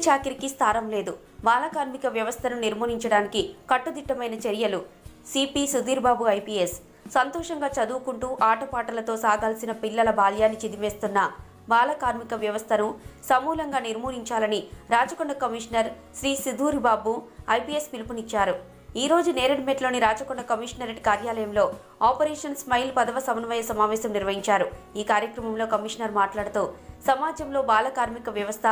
చాకిరికి స్థానం లేదు. బాల కార్మిక వ్యవస్థను నిర్మూలించడానికి కట్టుదిట్టమైన చర్యలు. CP Sudheer Babu IPS. సంతోషంగా చదువుకుంటూ ఆటపాటలతో సాగాల్సిన పిల్లల బాల్యాన్ని చిదిమేస్తున్న బాల కార్మిక వ్యవస్థను సమూలంగా నిర్మూలించాలని రాచకొండ కమిషనర్ శ్రీ సుధీర్ బాబు ఐపీఎస్ పిలుపునిచ్చారు. ఈ రోజు నేరేడ్మెట్లోని రాచకొండ కమిషనరేట్ కార్యాలయంలో ఆపరేషన్ స్మైల్ 10వ సమన్వయ సమావేశం నిర్వహించారు. ఈ కార్యక్రమంలో కమిషనర్ మాట్లాడుతూ సమాజంలో బాల కార్మిక వ్యవస్థ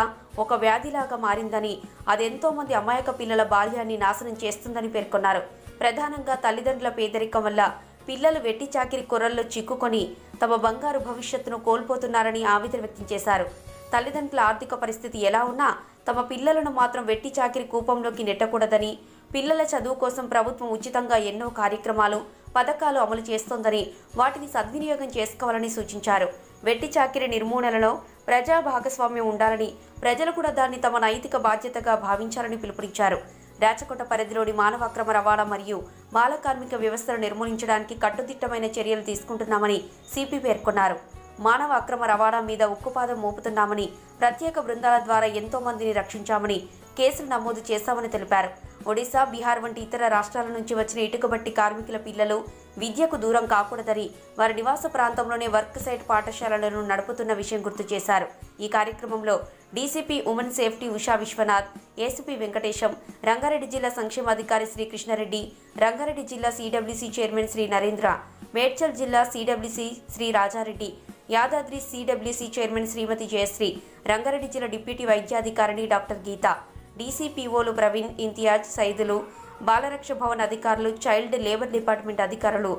ఒక వ్యాధిలాగా మారిందని, అదెంతో మంది అమాయక పిల్లల బాల్యాన్ని నాశనం చేస్తుందని పేర్కొన్నారు. ప్రధానంగా తల్లిదండ్రుల పేదరికం వల్ల పిల్లలు వెట్టి చాకిరి కొర్రల్లో చిక్కుకొని తమ బంగారు భవిష్యత్తును కోల్పోతున్నారని ఆవేదన వ్యక్తం చేశారు. తల్లిదండ్రుల ఆర్థిక పరిస్థితి ఎలా ఉన్నా తమ పిల్లలను మాత్రం వెట్టి చాకిరి కూపంలోకి నెట్టకూడదని, పిల్లల చదువు కోసం ప్రభుత్వం ఉచితంగా ఎన్నో కార్యక్రమాలు, పథకాలు అమలు చేస్తోందని, వాటిని సద్వినియోగం చేసుకోవాలని సూచించారు. వెట్టి చాకిరి నిర్మూలనలో ప్రజా భాగస్వామ్యం ఉండాలని, ప్రజలు కూడా దాన్ని తమ నైతిక బాధ్యతగా భావించాలని పిలుపునిచ్చారు. రాచకొండ పరిధిలోని మానవ అక్రమ రవాణా మరియు బాల కార్మిక వ్యవస్థను నిర్మూలించడానికి కట్టుదిట్టమైన చర్యలు తీసుకుంటున్నామని సిపి పేర్కొన్నారు. మానవ అక్రమ రవాణా మీద ఉక్కుపాదం మోపుతున్నామని, ప్రత్యేక బృందాల ద్వారా ఎంతో మందిని రక్షించామని, కేసులు నమోదు చేశామని తెలిపారు. ఒడిశా, బీహార్ వంటి ఇతర రాష్ట్రాల నుంచి వచ్చిన ఇటుకబట్టి కార్మికుల పిల్లలు విద్యకు దూరం కాకూడదని వారి నివాస ప్రాంతంలోనే వర్క్ సైట్ పాఠశాలలను నడుపుతున్న విషయం గుర్తు చేశారు. ఈ కార్యక్రమంలో DCP women safety Usha Vishwanath, ACP Venkatesham, Rangareddy జిల్లా సంక్షేమాధికారి శ్రీ కృష్ణారెడ్డి, రంగారెడ్డి జిల్లా సిడబ్ల్యూసీ చైర్మన్ శ్రీ నరేంద్ర, మేడ్చల్ జిల్లా CWC Shri Rajareddy, Yadadri CWC chairman Shrimati Jayashree, Rangareddy జిల్లా డిప్యూటీ వైద్యాధికారిని డాక్టర్ గీత, డీసీపీఓలు ప్రవీణ్, ఇంతియాజ్, సైదులు, బాలరక్ష భవన్ అధికారులు, చైల్డ్ లేబర్ డిపార్ట్మెంట్ అధికారులు,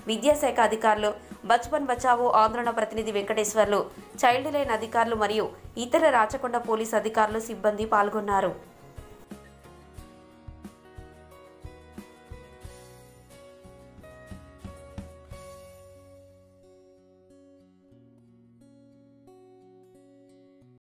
విద్యాశాఖ అధికారులు, బచ్పన్ బచావో ఆందోళన ప్రతినిధి వెంకటేశ్వర్లు, చైల్డ్ లైన్ అధికారులు మరియు ఇతర రాచకొండ పోలీస్ అధికారులు, సిబ్బంది పాల్గొన్నారు.